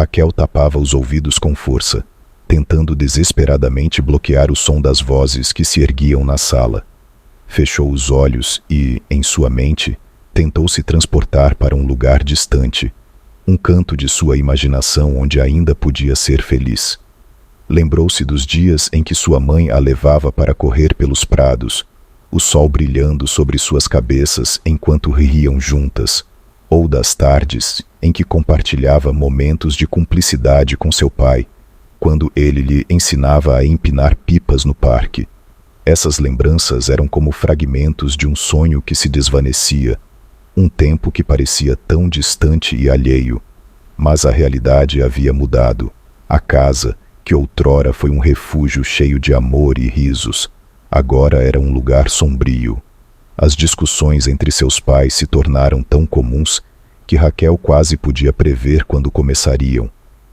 Raquel tapava os ouvidos com força, tentando desesperadamente bloquear o som das vozes que se erguiam na sala. Fechou os olhos e, em sua mente, tentou se transportar para um lugar distante, um canto de sua imaginação onde ainda podia ser feliz. Lembrou-se dos dias em que sua mãe a levava para correr pelos prados, o sol brilhando sobre suas cabeças enquanto riam juntas, ou das tardes em que compartilhava momentos de cumplicidade com seu pai, quando ele lhe ensinava a empinar pipas no parque. Essas lembranças eram como fragmentos de um sonho que se desvanecia, um tempo que parecia tão distante e alheio. Mas a realidade havia mudado. A casa, que outrora foi um refúgio cheio de amor e risos, agora era um lugar sombrio. As discussões entre seus pais se tornaram tão comuns que Raquel quase podia prever quando começariam,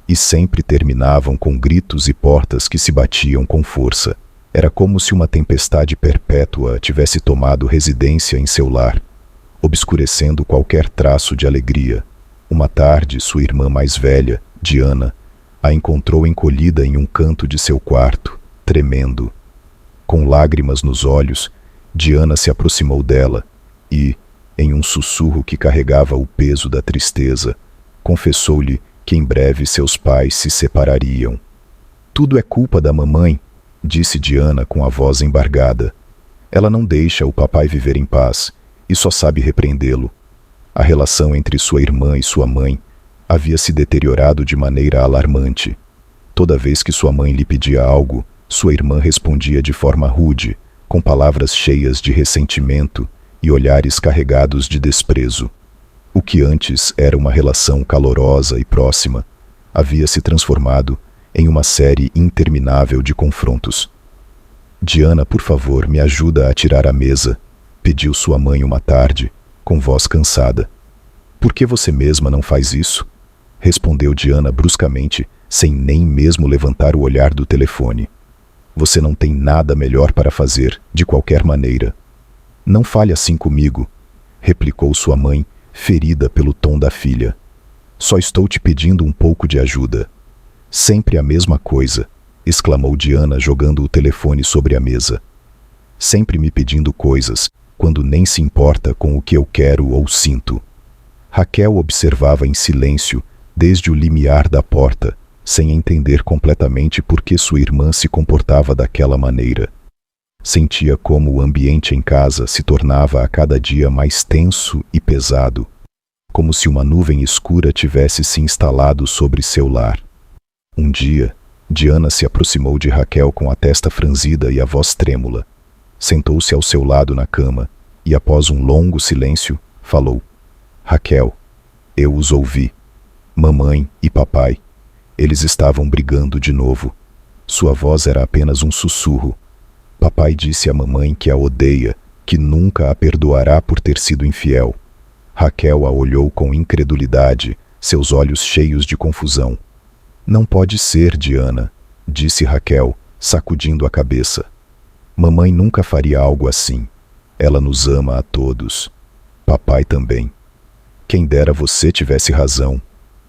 e sempre terminavam com gritos e portas que se batiam com força. Era como se uma tempestade perpétua tivesse tomado residência em seu lar, obscurecendo qualquer traço de alegria. Uma tarde, sua irmã mais velha, Diana, a encontrou encolhida em um canto de seu quarto, tremendo. Com lágrimas nos olhos, Diana se aproximou dela e, em um sussurro que carregava o peso da tristeza, confessou-lhe que em breve seus pais se separariam. "Tudo é culpa da mamãe", disse Diana com a voz embargada. "Ela não deixa o papai viver em paz e só sabe repreendê-lo." A relação entre sua irmã e sua mãe havia se deteriorado de maneira alarmante. Toda vez que sua mãe lhe pedia algo, sua irmã respondia de forma rude, com palavras cheias de ressentimento e olhares carregados de desprezo. O que antes era uma relação calorosa e próxima, havia se transformado em uma série interminável de confrontos. "Diana, por favor, me ajuda a tirar a mesa", pediu sua mãe uma tarde, com voz cansada. "Por que você mesma não faz isso?", respondeu Diana bruscamente, sem nem mesmo levantar o olhar do telefone. "Você não tem nada melhor para fazer, de qualquer maneira." "Não fale assim comigo", replicou sua mãe, ferida pelo tom da filha. "Só estou te pedindo um pouco de ajuda." "Sempre a mesma coisa", exclamou Diana, jogando o telefone sobre a mesa. "Sempre me pedindo coisas, quando nem se importa com o que eu quero ou sinto." Raquel observava em silêncio, desde o limiar da porta, sem entender completamente por que sua irmã se comportava daquela maneira. Sentia como o ambiente em casa se tornava a cada dia mais tenso e pesado, como se uma nuvem escura tivesse se instalado sobre seu lar. Um dia, Diana se aproximou de Raquel com a testa franzida e a voz trêmula. Sentou-se ao seu lado na cama e, após um longo silêncio, falou: "Raquel, eu os ouvi. Mamãe e papai. Eles estavam brigando de novo." Sua voz era apenas um sussurro. "Papai disse à mamãe que a odeia, que nunca a perdoará por ter sido infiel." Raquel a olhou com incredulidade, seus olhos cheios de confusão. "Não pode ser, Diana", disse Raquel, sacudindo a cabeça. "Mamãe nunca faria algo assim. Ela nos ama a todos. Papai também." "Quem dera você tivesse razão",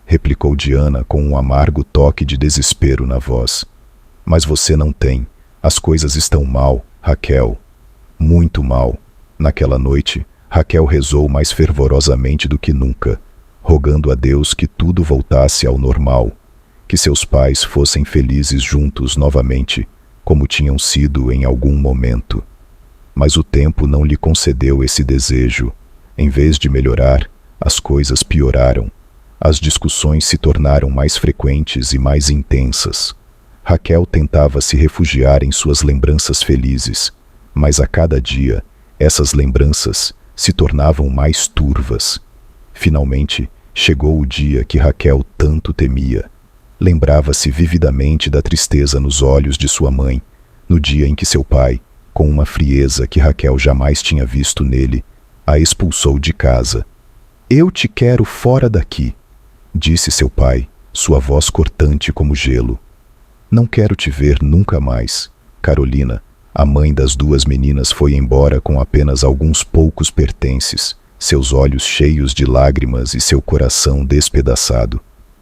replicou Diana com um amargo toque de desespero na voz. "Mas você não tem. As coisas estão mal, Raquel. Muito mal." Naquela noite, Raquel rezou mais fervorosamente do que nunca, rogando a Deus que tudo voltasse ao normal, que seus pais fossem felizes juntos novamente, como tinham sido em algum momento. Mas o tempo não lhe concedeu esse desejo. Em vez de melhorar, as coisas pioraram. As discussões se tornaram mais frequentes e mais intensas. Raquel tentava se refugiar em suas lembranças felizes, mas a cada dia, essas lembranças se tornavam mais turvas. Finalmente, chegou o dia que Raquel tanto temia. Lembrava-se vividamente da tristeza nos olhos de sua mãe, no dia em que seu pai, com uma frieza que Raquel jamais tinha visto nele, a expulsou de casa. "Eu te quero fora daqui", disse seu pai, sua voz cortante como gelo. "Não quero te ver nunca mais." Carolina, a mãe das duas meninas, foi embora com apenas alguns poucos pertences, seus olhos cheios de lágrimas e seu coração despedaçado.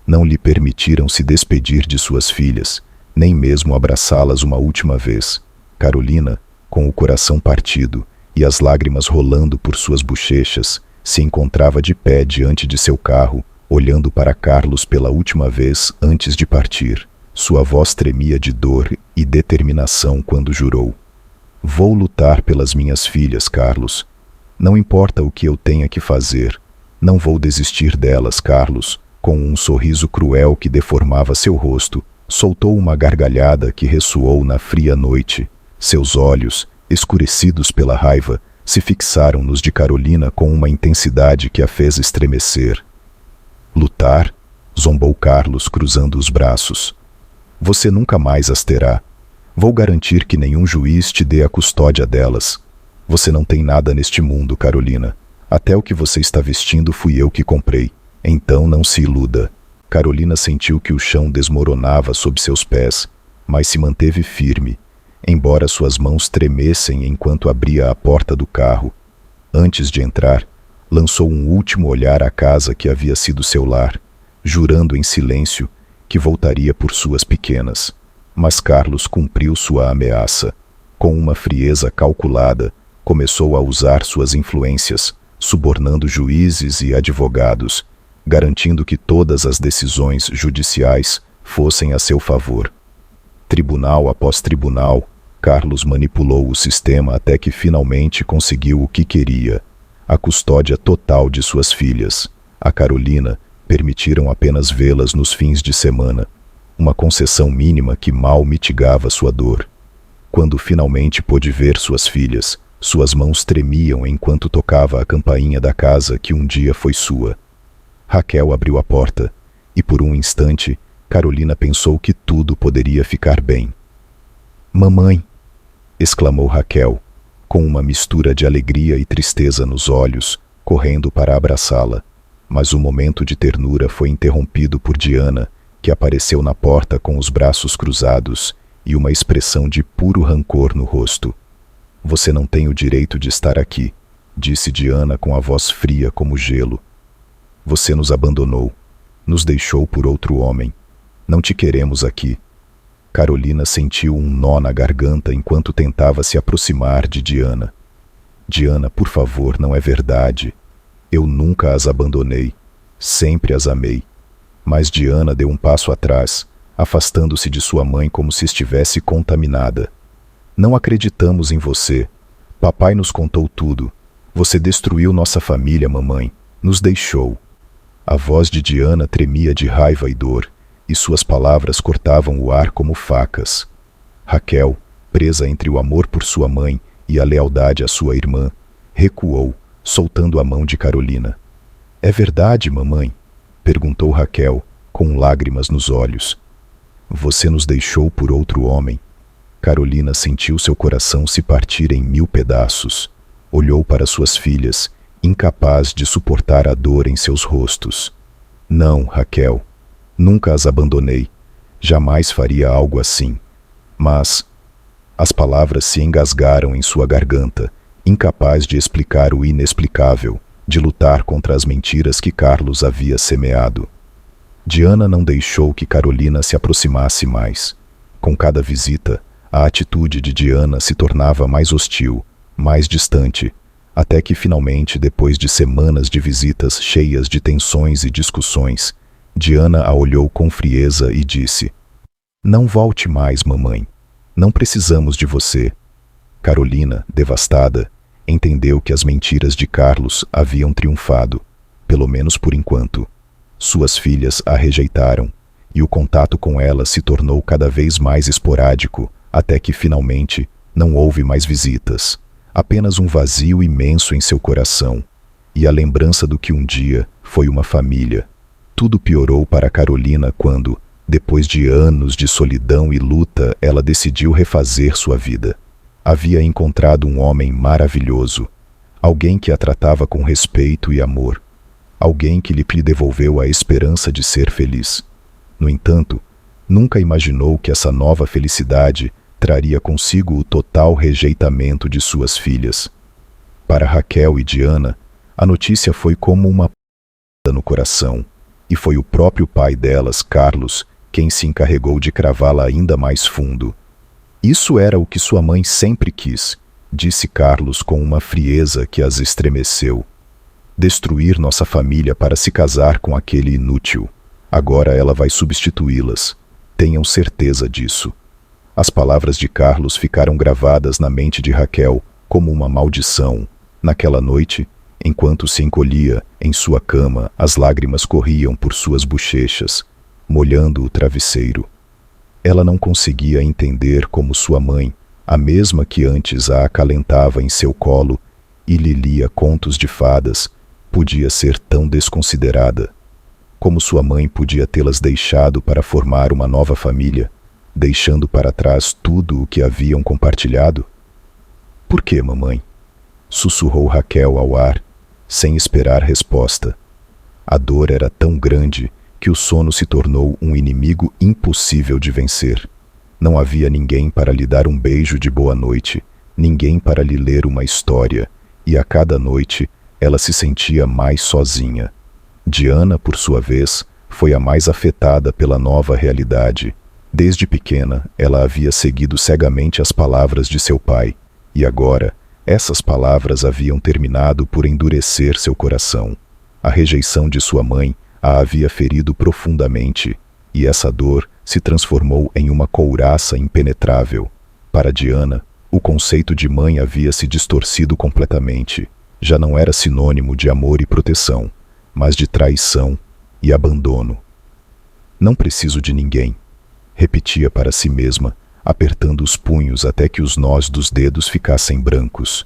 não lhe permitiram se despedir de suas filhas, nem mesmo abraçá-las uma última vez. Carolina, com o coração partido e as lágrimas rolando por suas bochechas, se encontrava de pé diante de seu carro, olhando para Carlos pela última vez antes de partir. Sua voz tremia de dor e determinação quando jurou: "Vou lutar pelas minhas filhas, Carlos. Não importa o que eu tenha que fazer. Não vou desistir delas, Carlos." Com um sorriso cruel que deformava seu rosto, soltou uma gargalhada que ressoou na fria noite. Seus olhos, escurecidos pela raiva, se fixaram nos de Carolina com uma intensidade que a fez estremecer. "Lutar?" zombou Carlos, cruzando os braços. "Você nunca mais as terá. Vou garantir que nenhum juiz te dê a custódia delas. Você não tem nada neste mundo, Carolina. Até o que você está vestindo fui eu que comprei. Então não se iluda." Carolina sentiu que o chão desmoronava sob seus pés, mas se manteve firme, embora suas mãos tremessem enquanto abria a porta do carro. Antes de entrar, lançou um último olhar à casa que havia sido seu lar, jurando em silêncio que voltaria por suas pequenas. Mas Carlos cumpriu sua ameaça. Com uma frieza calculada, começou a usar suas influências, subornando juízes e advogados, garantindo que todas as decisões judiciais fossem a seu favor. Tribunal após tribunal, Carlos manipulou o sistema até que finalmente conseguiu o que queria: a custódia total de suas filhas. A Carolina permitiram apenas vê-las nos fins de semana, uma concessão mínima que mal mitigava sua dor. Quando finalmente pôde ver suas filhas, suas mãos tremiam enquanto tocava a campainha da casa que um dia foi sua. Raquel abriu a porta, e por um instante, Carolina pensou que tudo poderia ficar bem. "Mamãe!" exclamou Raquel, com uma mistura de alegria e tristeza nos olhos, correndo para abraçá-la. Mas o momento de ternura foi interrompido por Diana, que apareceu na porta com os braços cruzados e uma expressão de puro rancor no rosto. "Você não tem o direito de estar aqui", disse Diana com a voz fria como gelo. "Você nos abandonou, nos deixou por outro homem. Não te queremos aqui." Carolina sentiu um nó na garganta enquanto tentava se aproximar de Diana. "Diana, por favor, não é verdade. Eu nunca as abandonei. Sempre as amei." Mas Diana deu um passo atrás, afastando-se de sua mãe como se estivesse contaminada. "Não acreditamos em você. Papai nos contou tudo. Você destruiu nossa família, mamãe. Nos deixou." A voz de Diana tremia de raiva e dor, e suas palavras cortavam o ar como facas. Raquel, presa entre o amor por sua mãe e a lealdade à sua irmã, recuou, soltando a mão de Carolina. "É verdade, mamãe?" perguntou Raquel, com lágrimas nos olhos. "Você nos deixou por outro homem." Carolina sentiu seu coração se partir em 1000 pedaços. Olhou para suas filhas, incapaz de suportar a dor em seus rostos. "Não, Raquel. Nunca as abandonei. Jamais faria algo assim. Mas..." As palavras se engasgaram em sua garganta, incapaz de explicar o inexplicável, de lutar contra as mentiras que Carlos havia semeado. Diana não deixou que Carolina se aproximasse mais. Com cada visita, a atitude de Diana se tornava mais hostil, mais distante, até que finalmente, depois de semanas de visitas cheias de tensões e discussões, Diana a olhou com frieza e disse: "Não volte mais, mamãe. Não precisamos de você." Carolina, devastada, entendeu que as mentiras de Carlos haviam triunfado, pelo menos por enquanto. Suas filhas a rejeitaram, e o contato com ela se tornou cada vez mais esporádico, até que finalmente não houve mais visitas. Apenas um vazio imenso em seu coração, e a lembrança do que um dia foi uma família. Tudo piorou para Carolina quando, depois de anos de solidão e luta, ela decidiu refazer sua vida. Havia encontrado um homem maravilhoso, alguém que a tratava com respeito e amor, alguém que lhe devolveu a esperança de ser feliz. No entanto, nunca imaginou que essa nova felicidade traria consigo o total rejeitamento de suas filhas. Para Raquel e Diana, a notícia foi como uma p*** no coração. e foi o próprio pai delas, Carlos, quem se encarregou de cravá-la ainda mais fundo. Isso era o que sua mãe sempre quis, disse Carlos com uma frieza que as estremeceu. Destruir nossa família para se casar com aquele inútil. Agora ela vai substituí-las. Tenham certeza disso. As palavras de Carlos ficaram gravadas na mente de Raquel como uma maldição. Naquela noite, enquanto se encolhia em sua cama, as lágrimas corriam por suas bochechas, molhando o travesseiro. Ela não conseguia entender como sua mãe, a mesma que antes a acalentava em seu colo e lhe lia contos de fadas, podia ser tão desconsiderada. Como sua mãe podia tê-las deixado para formar uma nova família, deixando para trás tudo o que haviam compartilhado? Por que, mamãe? Sussurrou Raquel ao ar, sem esperar resposta. A dor era tão grande que o sono se tornou um inimigo impossível de vencer. Não havia ninguém para lhe dar um beijo de boa noite, ninguém para lhe ler uma história, e a cada noite ela se sentia mais sozinha. Diana, por sua vez, foi a mais afetada pela nova realidade. Desde pequena, ela havia seguido cegamente as palavras de seu pai, e agora, essas palavras haviam terminado por endurecer seu coração. A rejeição de sua mãe a havia ferido profundamente, e essa dor se transformou em uma couraça impenetrável. Para Diana, o conceito de mãe havia se distorcido completamente. Já não era sinônimo de amor e proteção, mas de traição e abandono. Não preciso de ninguém, repetia para si mesma, apertando os punhos até que os nós dos dedos ficassem brancos.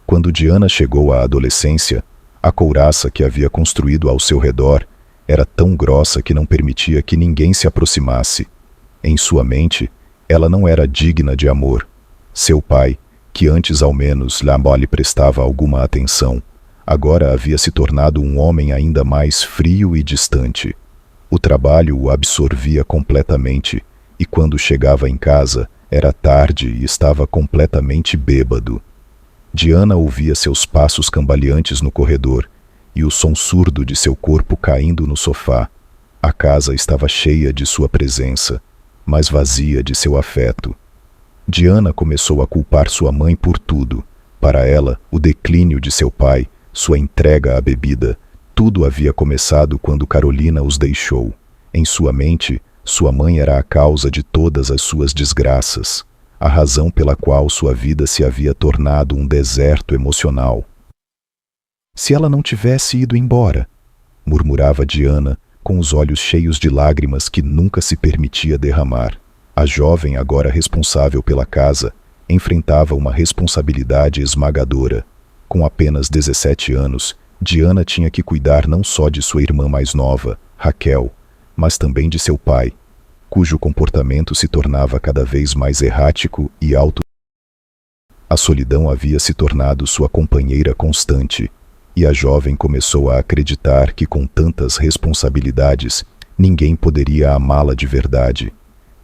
Quando Diana chegou à adolescência, a couraça que havia construído ao seu redor era tão grossa que não permitia que ninguém se aproximasse. Em sua mente, ela não era digna de amor. Seu pai, que antes ao menos lhe prestava alguma atenção, agora havia se tornado um homem ainda mais frio e distante. O trabalho o absorvia completamente, e quando chegava em casa, era tarde e estava completamente bêbado. Diana ouvia seus passos cambaleantes no corredor e o som surdo de seu corpo caindo no sofá. A casa estava cheia de sua presença, mas vazia de seu afeto. Diana começou a culpar sua mãe por tudo. Para ela, o declínio de seu pai, sua entrega à bebida, tudo havia começado quando Carolina os deixou. Em sua mente, sua mãe era a causa de todas as suas desgraças, a razão pela qual sua vida se havia tornado um deserto emocional. Se ela não tivesse ido embora, murmurava Diana, com os olhos cheios de lágrimas que nunca se permitia derramar. A jovem, agora responsável pela casa, enfrentava uma responsabilidade esmagadora. Com apenas 17 anos, Diana tinha que cuidar não só de sua irmã mais nova, Raquel, mas também de seu pai, cujo comportamento se tornava cada vez mais errático e auto. A solidão havia se tornado sua companheira constante, e a jovem começou a acreditar que com tantas responsabilidades, ninguém poderia amá-la de verdade.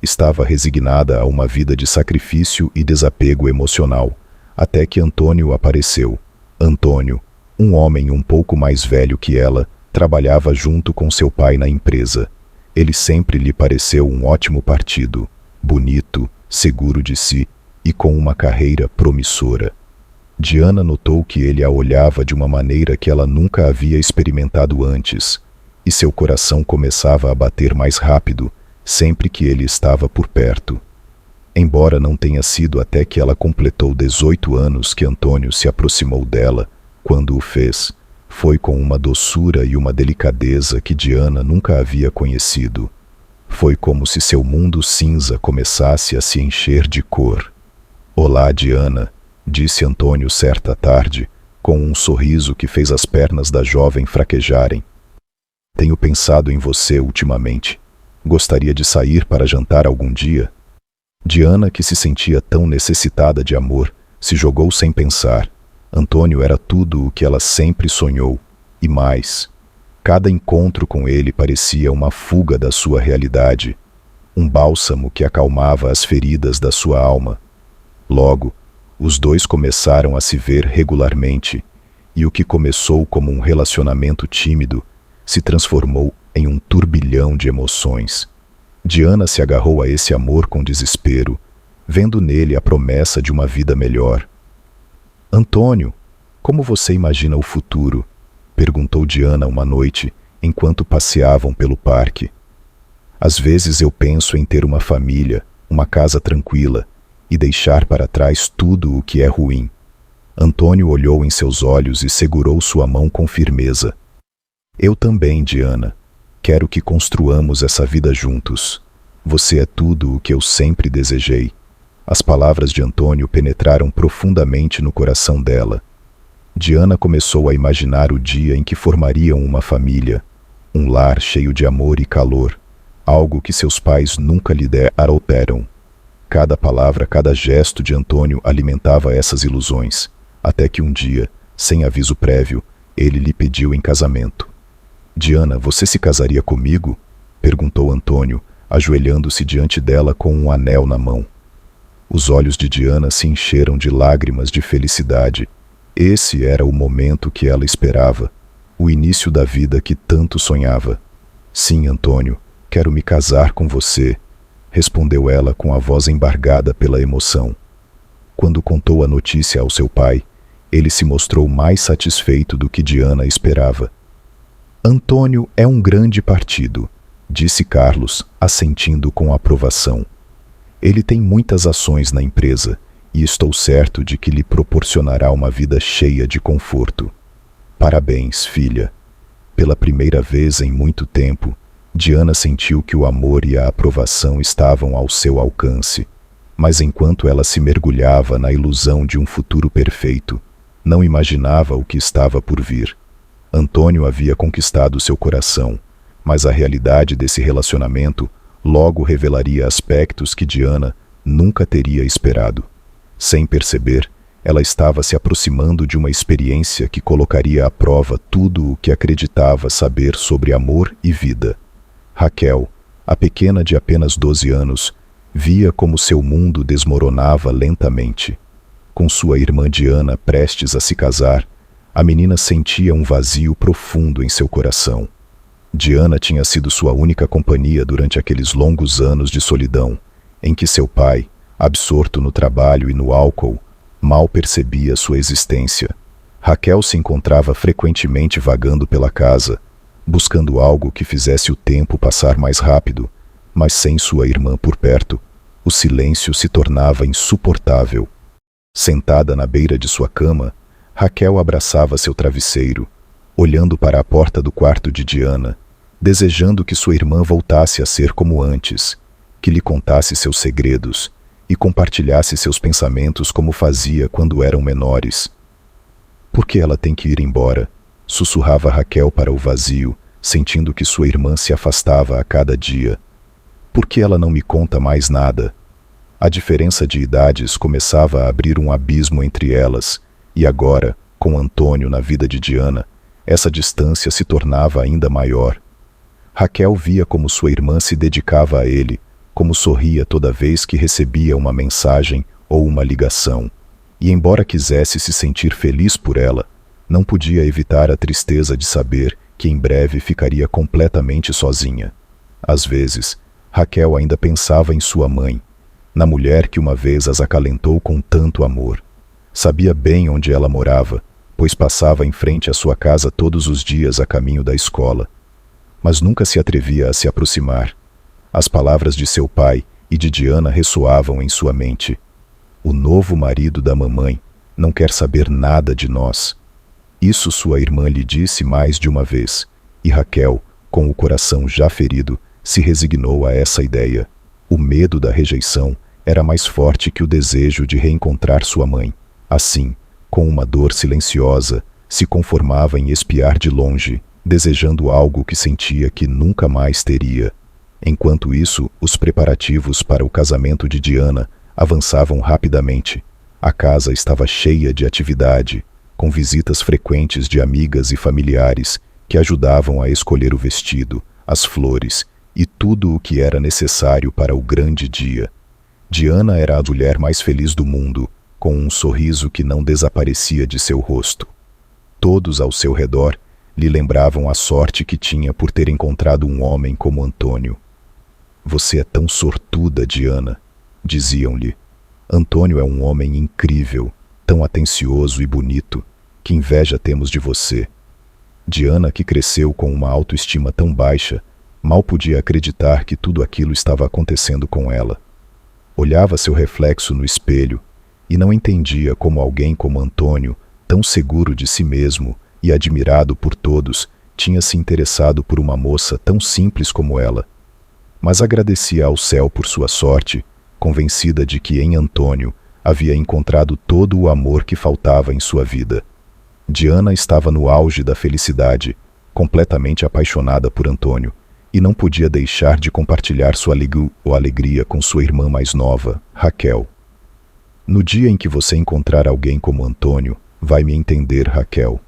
Estava resignada a uma vida de sacrifício e desapego emocional, até que Antônio apareceu. Antônio, um homem um pouco mais velho que ela, trabalhava junto com seu pai na empresa. Ele sempre lhe pareceu um ótimo partido, bonito, seguro de si e com uma carreira promissora. Diana notou que ele a olhava de uma maneira que ela nunca havia experimentado antes, e seu coração começava a bater mais rápido sempre que ele estava por perto. Embora não tenha sido até que ela completou 18 anos que Antônio se aproximou dela, quando o fez, foi com uma doçura e uma delicadeza que Diana nunca havia conhecido. Foi como se seu mundo cinza começasse a se encher de cor. "Olá, Diana", disse Antônio certa tarde, com um sorriso que fez as pernas da jovem fraquejarem. "Tenho pensado em você ultimamente. Gostaria de sair para jantar algum dia?" Diana, que se sentia tão necessitada de amor, se jogou sem pensar. Antônio era tudo o que ela sempre sonhou, e mais. Cada encontro com ele parecia uma fuga da sua realidade, um bálsamo que acalmava as feridas da sua alma. Logo, os dois começaram a se ver regularmente, e o que começou como um relacionamento tímido se transformou em um turbilhão de emoções. Diana se agarrou a esse amor com desespero, vendo nele a promessa de uma vida melhor. «Antônio, como você imagina o futuro?» perguntou Diana uma noite, enquanto passeavam pelo parque. «Às vezes eu penso em ter uma família, uma casa tranquila, e deixar para trás tudo o que é ruim». Antônio olhou em seus olhos e segurou sua mão com firmeza. «Eu também, Diana. Quero que construamos essa vida juntos. Você é tudo o que eu sempre desejei». As palavras de Antônio penetraram profundamente no coração dela. Diana começou a imaginar o dia em que formariam uma família, um lar cheio de amor e calor, algo que seus pais nunca lhe deram. Cada palavra, cada gesto de Antônio alimentava essas ilusões, até que um dia, sem aviso prévio, ele lhe pediu em casamento. «Diana, você se casaria comigo?» perguntou Antônio, ajoelhando-se diante dela com um anel na mão. Os olhos de Diana se encheram de lágrimas de felicidade. Esse era o momento que ela esperava, o início da vida que tanto sonhava. «Sim, Antônio, quero me casar com você», respondeu ela com a voz embargada pela emoção. Quando contou a notícia ao seu pai, ele se mostrou mais satisfeito do que Diana esperava. «Antônio é um grande partido», disse Carlos, assentindo com aprovação. «Ele tem muitas ações na empresa e estou certo de que lhe proporcionará uma vida cheia de conforto. Parabéns, filha». Pela primeira vez em muito tempo, Diana sentiu que o amor e a aprovação estavam ao seu alcance. Mas enquanto ela se mergulhava na ilusão de um futuro perfeito, não imaginava o que estava por vir. Antônio havia conquistado seu coração, mas a realidade desse relacionamento logo revelaria aspectos que Diana nunca teria esperado. Sem perceber, ela estava se aproximando de uma experiência que colocaria à prova tudo o que acreditava saber sobre amor e vida. Raquel, a pequena de apenas 12 anos, via como seu mundo desmoronava lentamente. Com sua irmã Diana prestes a se casar, a menina sentia um vazio profundo em seu coração. Diana tinha sido sua única companhia durante aqueles longos anos de solidão, em que seu pai, absorto no trabalho e no álcool, mal percebia sua existência. Raquel se encontrava frequentemente vagando pela casa, buscando algo que fizesse o tempo passar mais rápido, mas sem sua irmã por perto, o silêncio se tornava insuportável. Sentada na beira de sua cama, Raquel abraçava seu travesseiro, olhando para a porta do quarto de Diana, desejando que sua irmã voltasse a ser como antes, que lhe contasse seus segredos e compartilhasse seus pensamentos como fazia quando eram menores. «Por que ela tem que ir embora?» sussurrava Raquel para o vazio, sentindo que sua irmã se afastava a cada dia. «Por que ela não me conta mais nada?» A diferença de idades começava a abrir um abismo entre elas, e agora, com Antônio na vida de Diana, essa distância se tornava ainda maior. Raquel via como sua irmã se dedicava a ele, como sorria toda vez que recebia uma mensagem ou uma ligação, e embora quisesse se sentir feliz por ela, não podia evitar a tristeza de saber que em breve ficaria completamente sozinha. Às vezes, Raquel ainda pensava em sua mãe, na mulher que uma vez as acalentou com tanto amor. Sabia bem onde ela morava, pois passava em frente à sua casa todos os dias a caminho da escola. Mas nunca se atrevia a se aproximar. As palavras de seu pai e de Diana ressoavam em sua mente. O novo marido da mamãe não quer saber nada de nós. Isso sua irmã lhe disse mais de uma vez, e Raquel, com o coração já ferido, se resignou a essa ideia. O medo da rejeição era mais forte que o desejo de reencontrar sua mãe. Assim, com uma dor silenciosa, se conformava em espiar de longe, desejando algo que sentia que nunca mais teria. Enquanto isso, os preparativos para o casamento de Diana avançavam rapidamente. A casa estava cheia de atividade, com visitas frequentes de amigas e familiares que ajudavam a escolher o vestido, as flores e tudo o que era necessário para o grande dia. Diana era a mulher mais feliz do mundo, com um sorriso que não desaparecia de seu rosto. Todos ao seu redor lhe lembravam a sorte que tinha por ter encontrado um homem como Antônio. Você é tão sortuda, Diana, diziam-lhe. Antônio é um homem incrível, tão atencioso e bonito, que inveja temos de você. Diana, que cresceu com uma autoestima tão baixa, mal podia acreditar que tudo aquilo estava acontecendo com ela. Olhava seu reflexo no espelho e não entendia como alguém como Antônio, tão seguro de si mesmo e admirado por todos, tinha se interessado por uma moça tão simples como ela. Mas agradecia ao céu por sua sorte, convencida de que em Antônio havia encontrado todo o amor que faltava em sua vida. Diana estava no auge da felicidade, completamente apaixonada por Antônio, e não podia deixar de compartilhar sua alegria com sua irmã mais nova, Raquel. No dia em que você encontrar alguém como Antônio, vai me entender, Raquel,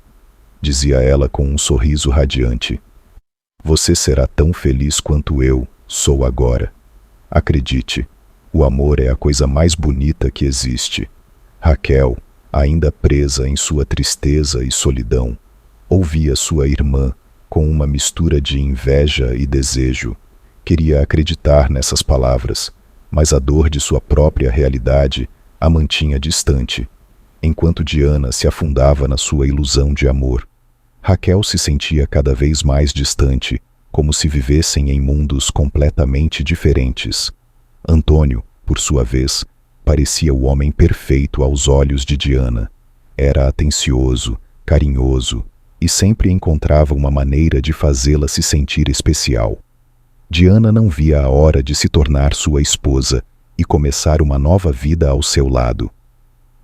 dizia ela com um sorriso radiante. Você será tão feliz quanto eu sou agora. Acredite, o amor é a coisa mais bonita que existe. Raquel, ainda presa em sua tristeza e solidão, ouvia sua irmã com uma mistura de inveja e desejo. Queria acreditar nessas palavras, mas a dor de sua própria realidade a mantinha distante. Enquanto Diana se afundava na sua ilusão de amor, Raquel se sentia cada vez mais distante, como se vivessem em mundos completamente diferentes. Antônio, por sua vez, parecia o homem perfeito aos olhos de Diana. Era atencioso, carinhoso e sempre encontrava uma maneira de fazê-la se sentir especial. Diana não via a hora de se tornar sua esposa e começar uma nova vida ao seu lado.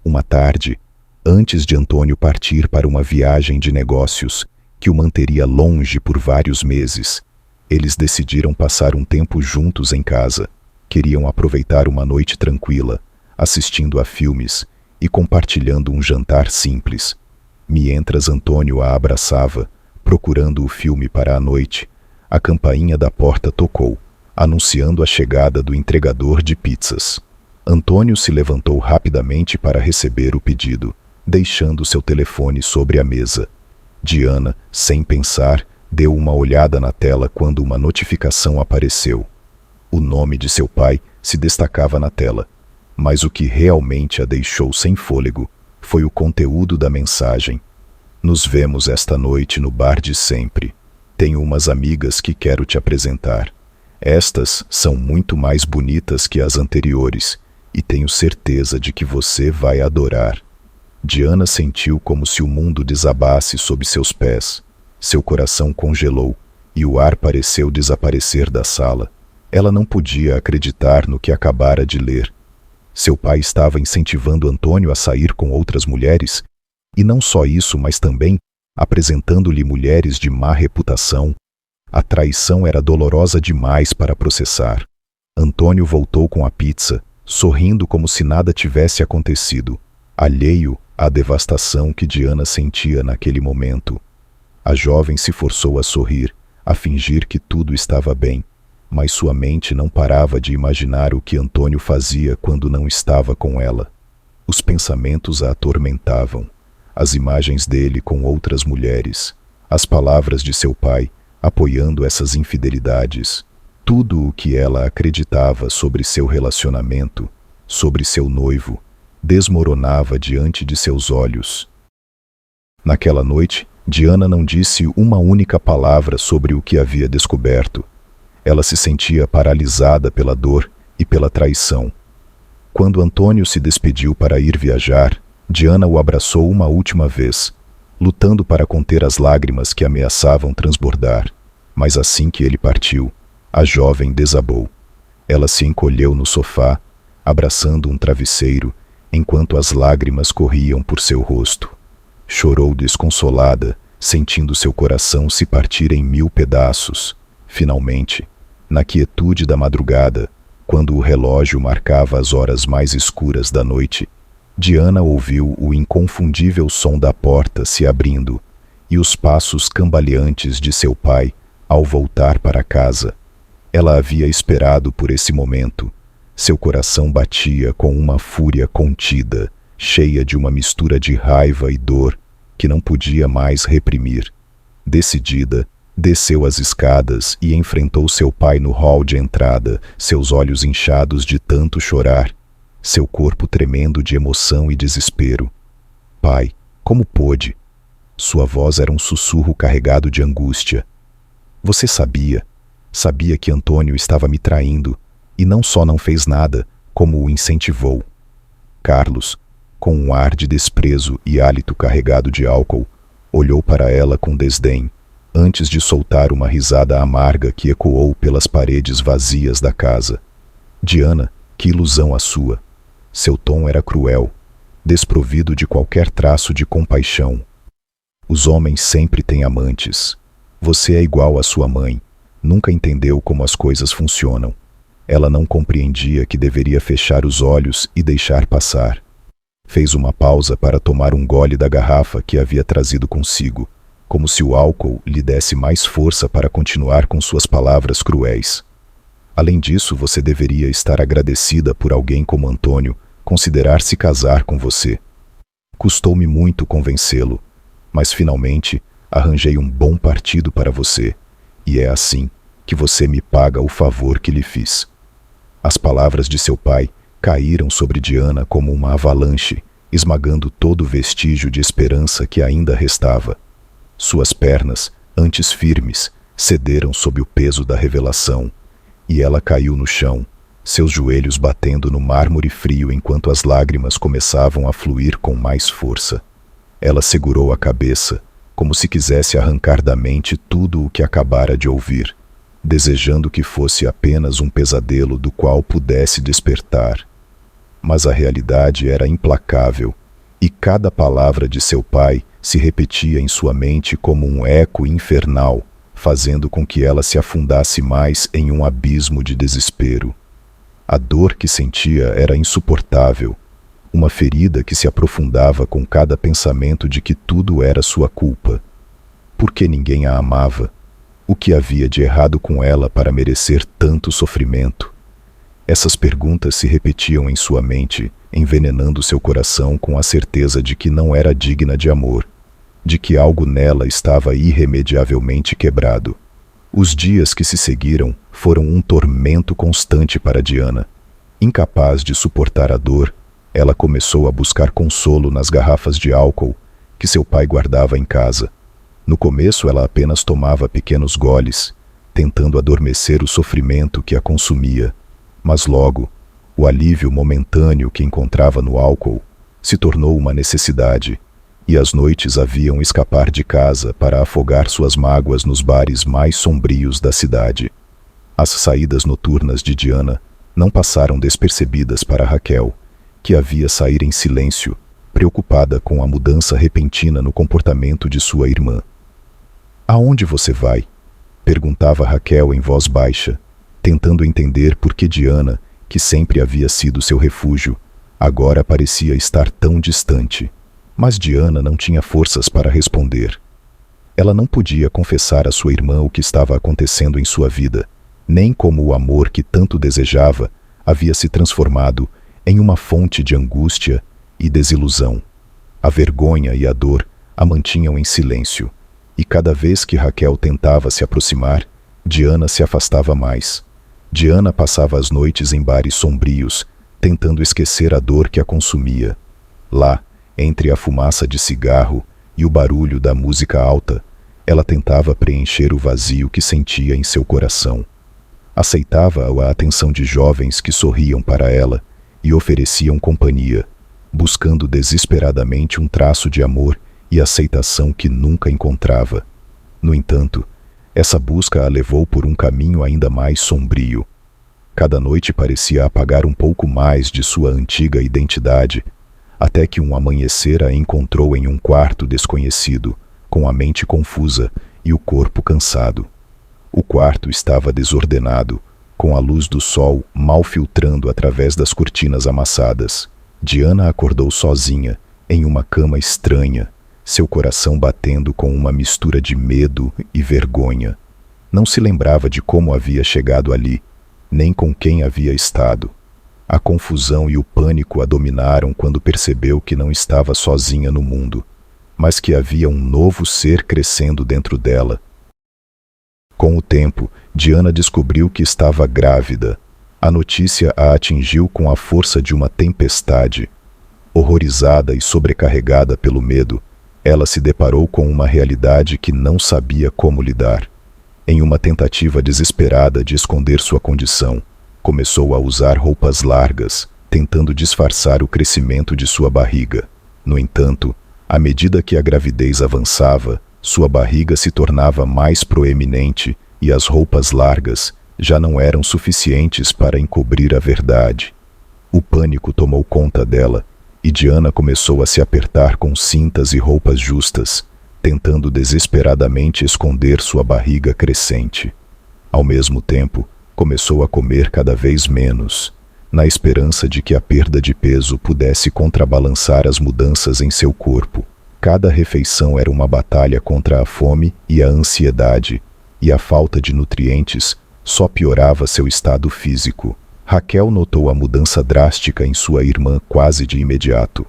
Uma tarde, antes de Antônio partir para uma viagem de negócios que o manteria longe por vários meses, eles decidiram passar um tempo juntos em casa. Queriam aproveitar uma noite tranquila, assistindo a filmes e compartilhando um jantar simples. Mientras Antônio a abraçava, procurando o filme para a noite, a campainha da porta tocou, anunciando a chegada do entregador de pizzas. Antônio se levantou rapidamente para receber o pedido, deixando seu telefone sobre a mesa. Diana, sem pensar, deu uma olhada na tela quando uma notificação apareceu. O nome de seu pai se destacava na tela, mas o que realmente a deixou sem fôlego foi o conteúdo da mensagem. Nos vemos esta noite no bar de sempre. Tenho umas amigas que quero te apresentar. Estas são muito mais bonitas que as anteriores e tenho certeza de que você vai adorar. Diana sentiu como se o mundo desabasse sob seus pés. Seu coração congelou e o ar pareceu desaparecer da sala. Ela não podia acreditar no que acabara de ler. Seu pai estava incentivando Antônio a sair com outras mulheres, e não só isso, mas também apresentando-lhe mulheres de má reputação. A traição era dolorosa demais para processar. Antônio voltou com a pizza, sorrindo como se nada tivesse acontecido, alheio à devastação que Diana sentia naquele momento. A jovem se forçou a sorrir, a fingir que tudo estava bem, mas sua mente não parava de imaginar o que Antônio fazia quando não estava com ela. Os pensamentos a atormentavam, as imagens dele com outras mulheres, as palavras de seu pai apoiando essas infidelidades, tudo o que ela acreditava sobre seu relacionamento, sobre seu noivo, desmoronava diante de seus olhos. Naquela noite, Diana não disse uma única palavra sobre o que havia descoberto. Ela se sentia paralisada pela dor e pela traição. Quando Antônio se despediu para ir viajar, Diana o abraçou uma última vez, lutando para conter as lágrimas que ameaçavam transbordar. Mas assim que ele partiu, a jovem desabou. Ela se encolheu no sofá, abraçando um travesseiro, enquanto as lágrimas corriam por seu rosto. Chorou desconsolada, sentindo seu coração se partir em 1000 pedaços. Finalmente, na quietude da madrugada, quando o relógio marcava as horas mais escuras da noite, Diana ouviu o inconfundível som da porta se abrindo e os passos cambaleantes de seu pai ao voltar para casa. Ela havia esperado por esse momento. Seu coração batia com uma fúria contida, cheia de uma mistura de raiva e dor que não podia mais reprimir. Decidida, desceu as escadas e enfrentou seu pai no hall de entrada, seus olhos inchados de tanto chorar, seu corpo tremendo de emoção e desespero. Pai, como pôde? Sua voz era um sussurro carregado de angústia. Você sabia que Antônio estava me traindo, e não só não fez nada, como o incentivou. Carlos, com um ar de desprezo e hálito carregado de álcool, olhou para ela com desdém, antes de soltar uma risada amarga que ecoou pelas paredes vazias da casa. Diana, que ilusão a sua! Seu tom era cruel, desprovido de qualquer traço de compaixão. Os homens sempre têm amantes. Você é igual à sua mãe. Nunca entendeu como as coisas funcionam. Ela não compreendia que deveria fechar os olhos e deixar passar. Fez uma pausa para tomar um gole da garrafa que havia trazido consigo, como se o álcool lhe desse mais força para continuar com suas palavras cruéis. Além disso, você deveria estar agradecida por alguém como Antônio considerar-se casar com você. Custou-me muito convencê-lo, mas finalmente arranjei um bom partido para você, e é assim que você me paga o favor que lhe fiz. As palavras de seu pai caíram sobre Diana como uma avalanche, esmagando todo o vestígio de esperança que ainda restava. Suas pernas, antes firmes, cederam sob o peso da revelação, e ela caiu no chão, seus joelhos batendo no mármore frio enquanto as lágrimas começavam a fluir com mais força. Ela segurou a cabeça, como se quisesse arrancar da mente tudo o que acabara de ouvir, desejando que fosse apenas um pesadelo do qual pudesse despertar. Mas a realidade era implacável, e cada palavra de seu pai se repetia em sua mente como um eco infernal, fazendo com que ela se afundasse mais em um abismo de desespero. A dor que sentia era insuportável, uma ferida que se aprofundava com cada pensamento de que tudo era sua culpa. Por que ninguém a amava? O que havia de errado com ela para merecer tanto sofrimento? Essas perguntas se repetiam em sua mente, envenenando seu coração com a certeza de que não era digna de amor, de que algo nela estava irremediavelmente quebrado. Os dias que se seguiram foram um tormento constante para Diana. Incapaz de suportar a dor, ela começou a buscar consolo nas garrafas de álcool que seu pai guardava em casa. No começo, ela apenas tomava pequenos goles, tentando adormecer o sofrimento que a consumia. Mas logo, o alívio momentâneo que encontrava no álcool se tornou uma necessidade, e as noites a viam escapar de casa para afogar suas mágoas nos bares mais sombrios da cidade. As saídas noturnas de Diana não passaram despercebidas para Raquel, que a via sair em silêncio, preocupada com a mudança repentina no comportamento de sua irmã. "Aonde você vai?" perguntava Raquel em voz baixa, tentando entender por que Diana, que sempre havia sido seu refúgio, agora parecia estar tão distante. Mas Diana não tinha forças para responder. Ela não podia confessar à sua irmã o que estava acontecendo em sua vida, nem como o amor que tanto desejava havia se transformado em uma fonte de angústia e desilusão. A vergonha e a dor a mantinham em silêncio, e cada vez que Raquel tentava se aproximar, Diana se afastava mais. Diana passava as noites em bares sombrios, tentando esquecer a dor que a consumia. Lá, entre a fumaça de cigarro e o barulho da música alta, ela tentava preencher o vazio que sentia em seu coração. Aceitava a atenção de jovens que sorriam para ela e ofereciam companhia, buscando desesperadamente um traço de amor e aceitação que nunca encontrava. No entanto, essa busca a levou por um caminho ainda mais sombrio. Cada noite parecia apagar um pouco mais de sua antiga identidade, até que um amanhecer a encontrou em um quarto desconhecido, com a mente confusa e o corpo cansado. O quarto estava desordenado, com a luz do sol mal filtrando através das cortinas amassadas. Diana acordou sozinha, em uma cama estranha, seu coração batendo com uma mistura de medo e vergonha. Não se lembrava de como havia chegado ali, nem com quem havia estado. A confusão e o pânico a dominaram quando percebeu que não estava sozinha no mundo, mas que havia um novo ser crescendo dentro dela. Com o tempo, Diana descobriu que estava grávida. A notícia a atingiu com a força de uma tempestade. Horrorizada e sobrecarregada pelo medo, ela se deparou com uma realidade que não sabia como lidar. Em uma tentativa desesperada de esconder sua condição, começou a usar roupas largas, tentando disfarçar o crescimento de sua barriga. No entanto, à medida que a gravidez avançava, sua barriga se tornava mais proeminente e as roupas largas já não eram suficientes para encobrir a verdade. O pânico tomou conta dela e Diana começou a se apertar com cintas e roupas justas, tentando desesperadamente esconder sua barriga crescente. Ao mesmo tempo, começou a comer cada vez menos, na esperança de que a perda de peso pudesse contrabalançar as mudanças em seu corpo. Cada refeição era uma batalha contra a fome e a ansiedade, e a falta de nutrientes só piorava seu estado físico. Raquel notou a mudança drástica em sua irmã quase de imediato.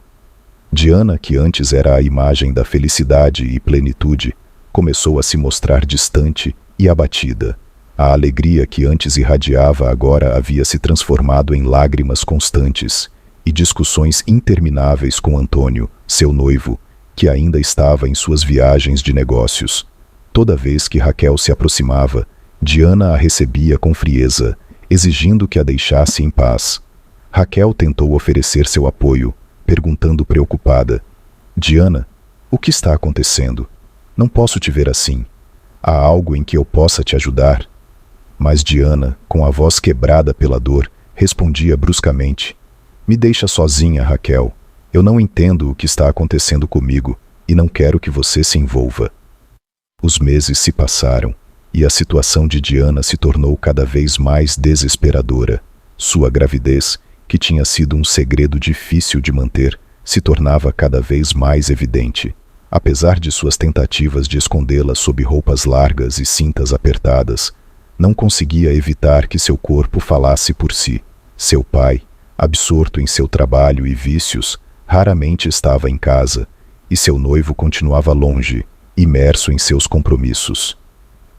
Diana, que antes era a imagem da felicidade e plenitude, começou a se mostrar distante e abatida. A alegria que antes irradiava agora havia se transformado em lágrimas constantes e discussões intermináveis com Antônio, seu noivo, que ainda estava em suas viagens de negócios. Toda vez que Raquel se aproximava, Diana a recebia com frieza, exigindo que a deixasse em paz. Raquel tentou oferecer seu apoio, perguntando preocupada: Diana, o que está acontecendo? Não posso te ver assim. Há algo em que eu possa te ajudar? Mas Diana, com a voz quebrada pela dor, respondia bruscamente: Me deixa sozinha, Raquel. Eu não entendo o que está acontecendo comigo e não quero que você se envolva. Os meses se passaram e a situação de Diana se tornou cada vez mais desesperadora. Sua gravidez, que tinha sido um segredo difícil de manter, se tornava cada vez mais evidente. Apesar de suas tentativas de escondê-la sob roupas largas e cintas apertadas, não conseguia evitar que seu corpo falasse por si. Seu pai, absorto em seu trabalho e vícios, raramente estava em casa, e seu noivo continuava longe, imerso em seus compromissos.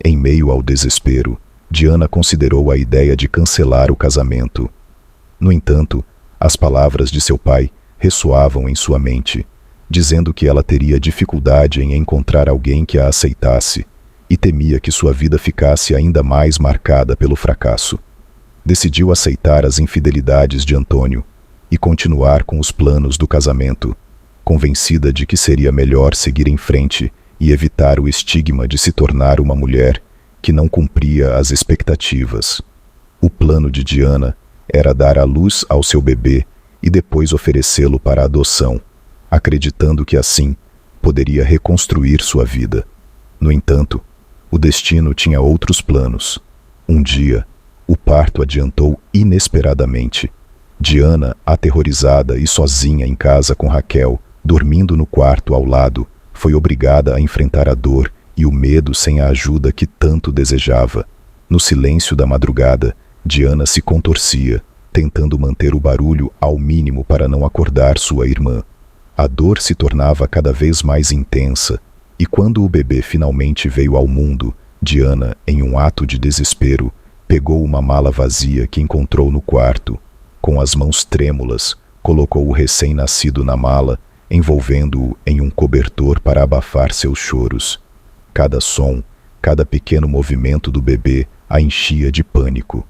Em meio ao desespero, Diana considerou a ideia de cancelar o casamento. No entanto, as palavras de seu pai ressoavam em sua mente, dizendo que ela teria dificuldade em encontrar alguém que a aceitasse, e temia que sua vida ficasse ainda mais marcada pelo fracasso. Decidiu aceitar as infidelidades de Antônio e continuar com os planos do casamento, convencida de que seria melhor seguir em frente e evitar o estigma de se tornar uma mulher que não cumpria as expectativas. O plano de Diana era dar à luz ao seu bebê e depois oferecê-lo para adoção, acreditando que assim poderia reconstruir sua vida. No entanto, o destino tinha outros planos. Um dia, o parto adiantou inesperadamente. Diana, aterrorizada e sozinha em casa com Raquel, dormindo no quarto ao lado, foi obrigada a enfrentar a dor e o medo sem a ajuda que tanto desejava. No silêncio da madrugada, Diana se contorcia, tentando manter o barulho ao mínimo para não acordar sua irmã. A dor se tornava cada vez mais intensa, e quando o bebê finalmente veio ao mundo, Diana, em um ato de desespero, pegou uma mala vazia que encontrou no quarto. Com as mãos trêmulas, colocou o recém-nascido na mala, envolvendo-o em um cobertor para abafar seus choros. Cada som, cada pequeno movimento do bebê a enchia de pânico.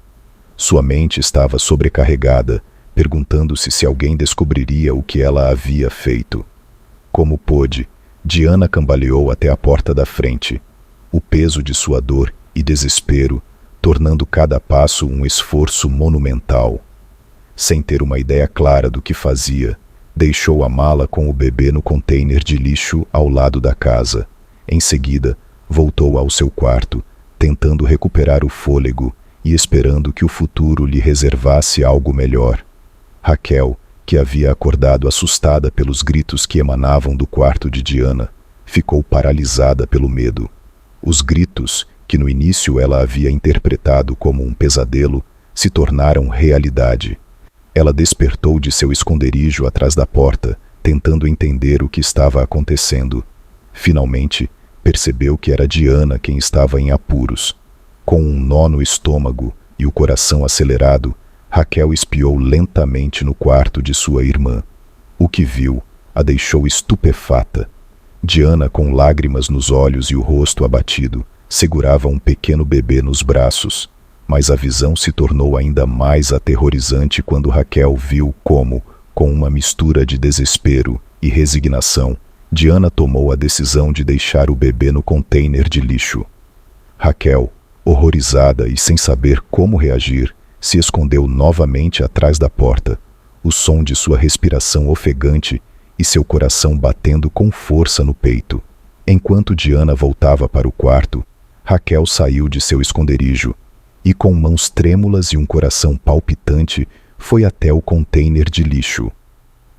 Sua mente estava sobrecarregada, perguntando-se se alguém descobriria o que ela havia feito. Como pôde, Diana cambaleou até a porta da frente, o peso de sua dor e desespero tornando cada passo um esforço monumental. Sem ter uma ideia clara do que fazia, deixou a mala com o bebê no container de lixo ao lado da casa. Em seguida, voltou ao seu quarto, tentando recuperar o fôlego e esperando que o futuro lhe reservasse algo melhor. Raquel, que havia acordado assustada pelos gritos que emanavam do quarto de Diana, ficou paralisada pelo medo. Os gritos, que no início ela havia interpretado como um pesadelo, se tornaram realidade. Ela despertou de seu esconderijo atrás da porta, tentando entender o que estava acontecendo. Finalmente, percebeu que era Diana quem estava em apuros. Com um nó no estômago e o coração acelerado, Raquel espiou lentamente no quarto de sua irmã. O que viu a deixou estupefata. Diana, com lágrimas nos olhos e o rosto abatido, segurava um pequeno bebê nos braços, mas a visão se tornou ainda mais aterrorizante quando Raquel viu como, com uma mistura de desespero e resignação, Diana tomou a decisão de deixar o bebê no container de lixo. Raquel, horrorizada e sem saber como reagir, se escondeu novamente atrás da porta, o som de sua respiração ofegante e seu coração batendo com força no peito. Enquanto Diana voltava para o quarto, Raquel saiu de seu esconderijo e, com mãos trêmulas e um coração palpitante, foi até o container de lixo.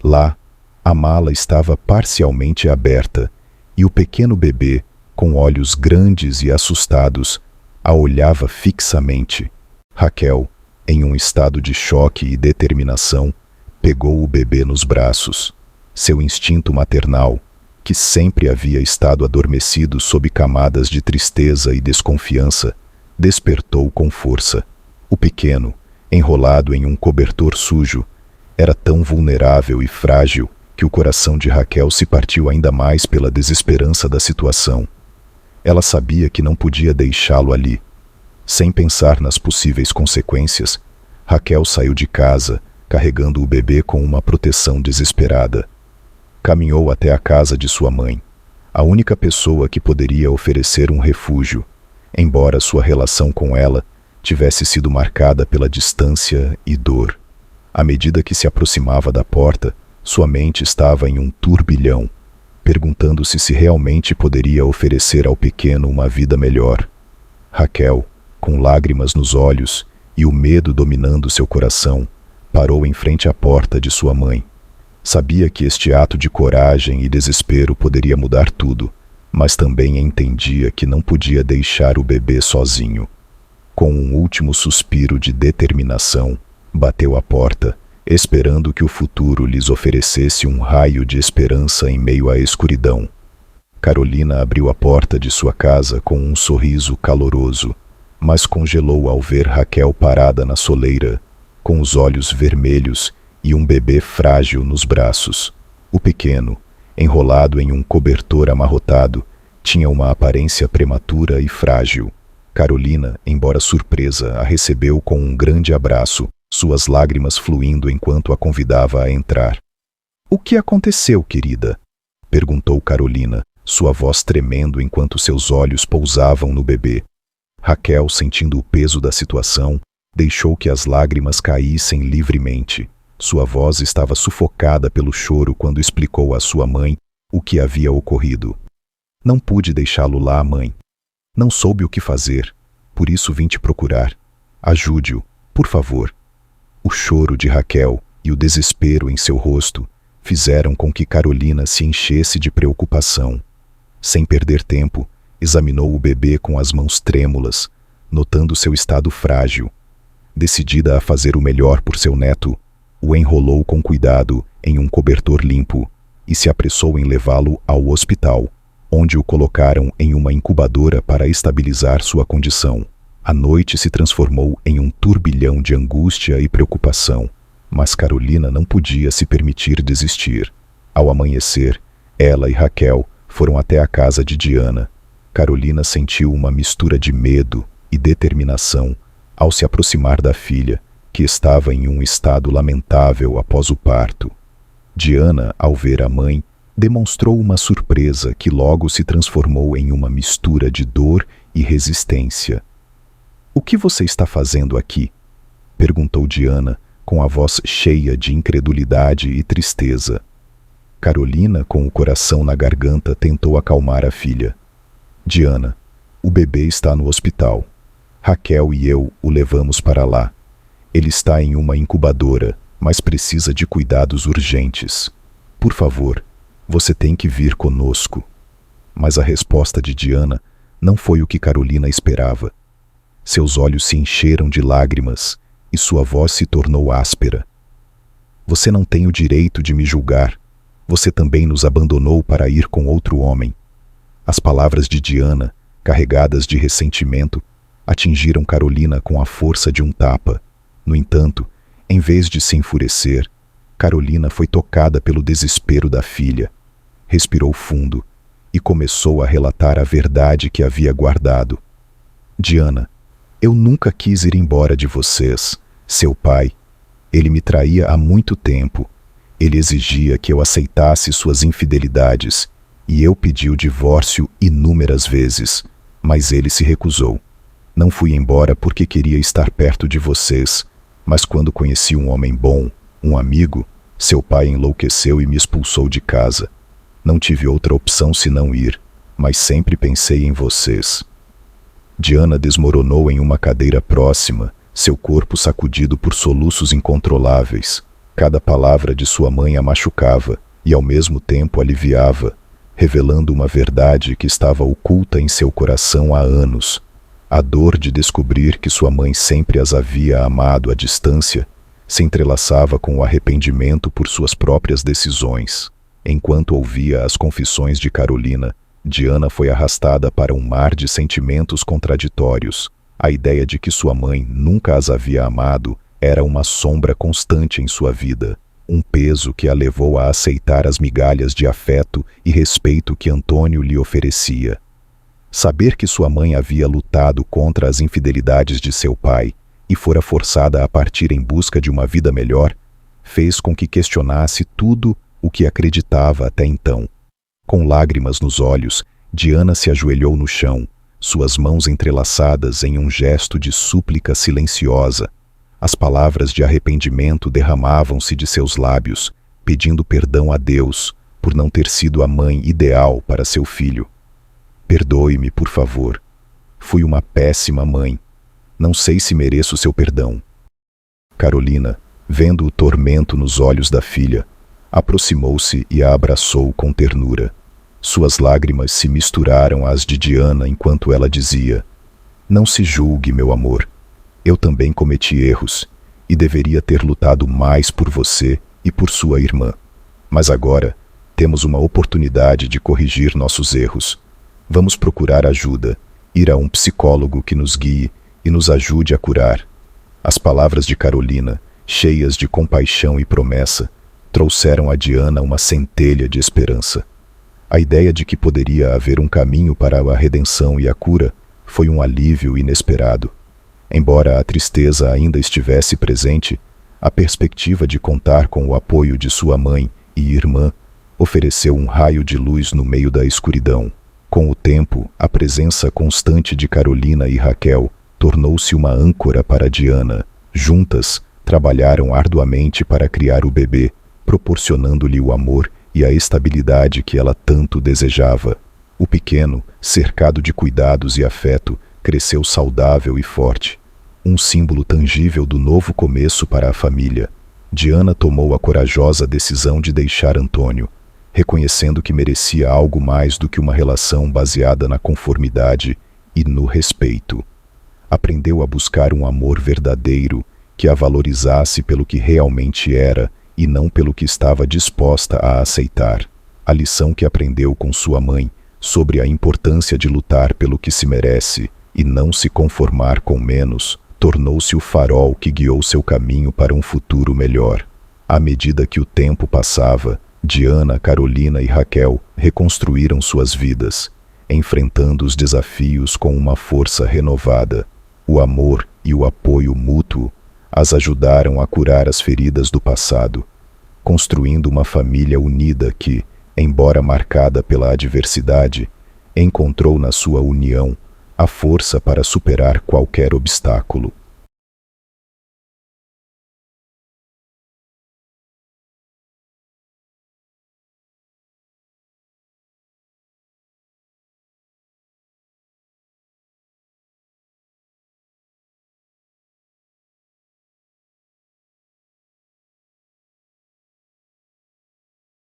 Lá, a mala estava parcialmente aberta e o pequeno bebê, com olhos grandes e assustados, a olhava fixamente. Raquel, em um estado de choque e determinação, pegou o bebê nos braços. Seu instinto maternal, que sempre havia estado adormecido sob camadas de tristeza e desconfiança, despertou com força. O pequeno, enrolado em um cobertor sujo, era tão vulnerável e frágil que o coração de Raquel se partiu ainda mais pela desesperança da situação. Ela sabia que não podia deixá-lo ali. Sem pensar nas possíveis consequências, Raquel saiu de casa, carregando o bebê com uma proteção desesperada. Caminhou até a casa de sua mãe, a única pessoa que poderia oferecer um refúgio, embora sua relação com ela tivesse sido marcada pela distância e dor. À medida que se aproximava da porta, sua mente estava em um turbilhão, perguntando-se se realmente poderia oferecer ao pequeno uma vida melhor. Raquel, com lágrimas nos olhos e o medo dominando seu coração, parou em frente à porta de sua mãe. Sabia que este ato de coragem e desespero poderia mudar tudo, mas também entendia que não podia deixar o bebê sozinho. Com um último suspiro de determinação, bateu à porta, esperando que o futuro lhes oferecesse um raio de esperança em meio à escuridão. Carolina abriu a porta de sua casa com um sorriso caloroso, mas congelou ao ver Raquel parada na soleira, com os olhos vermelhos e um bebê frágil nos braços. O pequeno, enrolado em um cobertor amarrotado, tinha uma aparência prematura e frágil. Carolina, embora surpresa, a recebeu com um grande abraço, suas lágrimas fluindo enquanto a convidava a entrar. "O que aconteceu, querida?" perguntou Carolina, sua voz tremendo enquanto seus olhos pousavam no bebê. Raquel, sentindo o peso da situação, deixou que as lágrimas caíssem livremente. Sua voz estava sufocada pelo choro quando explicou à sua mãe o que havia ocorrido. "Não pude deixá-lo lá, mãe. Não soube o que fazer, por isso vim te procurar. Ajude-o, por favor." O choro de Raquel e o desespero em seu rosto fizeram com que Carolina se enchesse de preocupação. Sem perder tempo, examinou o bebê com as mãos trêmulas, notando seu estado frágil. Decidida a fazer o melhor por seu neto, o enrolou com cuidado em um cobertor limpo e se apressou em levá-lo ao hospital, onde o colocaram em uma incubadora para estabilizar sua condição. A noite se transformou em um turbilhão de angústia e preocupação, mas Carolina não podia se permitir desistir. Ao amanhecer, ela e Raquel foram até a casa de Diana. Carolina sentiu uma mistura de medo e determinação ao se aproximar da filha, que estava em um estado lamentável após o parto. Diana, ao ver a mãe, demonstrou uma surpresa que logo se transformou em uma mistura de dor e resistência. "O que você está fazendo aqui?" perguntou Diana, com a voz cheia de incredulidade e tristeza. Carolina, com o coração na garganta, tentou acalmar a filha. "Diana, o bebê está no hospital. Raquel e eu o levamos para lá. Ele está em uma incubadora, mas precisa de cuidados urgentes. Por favor, você tem que vir conosco." Mas a resposta de Diana não foi o que Carolina esperava. Seus olhos se encheram de lágrimas e sua voz se tornou áspera. "Você não tem o direito de me julgar. Você também nos abandonou para ir com outro homem. As palavras de Diana, carregadas de ressentimento, atingiram Carolina com a força de um tapa. No entanto, em vez de se enfurecer, Carolina foi tocada pelo desespero da filha. Respirou fundo e começou a relatar a verdade que havia guardado. Diana, eu nunca quis ir embora de vocês, seu pai. Ele me traía há muito tempo. Ele exigia que eu aceitasse suas infidelidades e eu pedi o divórcio inúmeras vezes, mas ele se recusou. Não fui embora porque queria estar perto de vocês, mas quando conheci um homem bom, um amigo, seu pai enlouqueceu e me expulsou de casa. Não tive outra opção senão ir, mas sempre pensei em vocês. Diana desmoronou em uma cadeira próxima, seu corpo sacudido por soluços incontroláveis. Cada palavra de sua mãe a machucava e ao mesmo tempo aliviava, revelando uma verdade que estava oculta em seu coração há anos. A dor de descobrir que sua mãe sempre as havia amado à distância se entrelaçava com o arrependimento por suas próprias decisões. Enquanto ouvia as confissões de Carolina, Diana foi arrastada para um mar de sentimentos contraditórios. A ideia de que sua mãe nunca as havia amado era uma sombra constante em sua vida, um peso que a levou a aceitar as migalhas de afeto e respeito que Antônio lhe oferecia. Saber que sua mãe havia lutado contra as infidelidades de seu pai e fora forçada a partir em busca de uma vida melhor, fez com que questionasse tudo o que acreditava até então. Com lágrimas nos olhos, Diana se ajoelhou no chão, suas mãos entrelaçadas em um gesto de súplica silenciosa. As palavras de arrependimento derramavam-se de seus lábios, pedindo perdão a Deus por não ter sido a mãe ideal para seu filho. Perdoe-me, por favor. Fui uma péssima mãe. Não sei se mereço seu perdão. Carolina, vendo o tormento nos olhos da filha, aproximou-se e a abraçou com ternura. Suas lágrimas se misturaram às de Diana enquanto ela dizia: "Não se julgue, meu amor. Eu também cometi erros e deveria ter lutado mais por você e por sua irmã. Mas agora temos uma oportunidade de corrigir nossos erros. Vamos procurar ajuda, ir a um psicólogo que nos guie e nos ajude a curar." As palavras de Carolina, cheias de compaixão e promessa, trouxeram a Diana uma centelha de esperança. A ideia de que poderia haver um caminho para a redenção e a cura foi um alívio inesperado. Embora a tristeza ainda estivesse presente, a perspectiva de contar com o apoio de sua mãe e irmã ofereceu um raio de luz no meio da escuridão. Com o tempo, a presença constante de Carolina e Raquel tornou-se uma âncora para Diana. Juntas, trabalharam arduamente para criar o bebê, proporcionando-lhe o amor e a estabilidade que ela tanto desejava. O pequeno, cercado de cuidados e afeto, cresceu saudável e forte, um símbolo tangível do novo começo para a família. Diana tomou a corajosa decisão de deixar Antônio, reconhecendo que merecia algo mais do que uma relação baseada na conformidade e no respeito. Aprendeu a buscar um amor verdadeiro que a valorizasse pelo que realmente era e não pelo que estava disposta a aceitar. A lição que aprendeu com sua mãe sobre a importância de lutar pelo que se merece e não se conformar com menos, tornou-se o farol que guiou seu caminho para um futuro melhor. À medida que o tempo passava, Diana, Carolina e Raquel reconstruíram suas vidas, enfrentando os desafios com uma força renovada. O amor e o apoio mútuo as ajudaram a curar as feridas do passado, construindo uma família unida que, embora marcada pela adversidade, encontrou na sua união a força para superar qualquer obstáculo.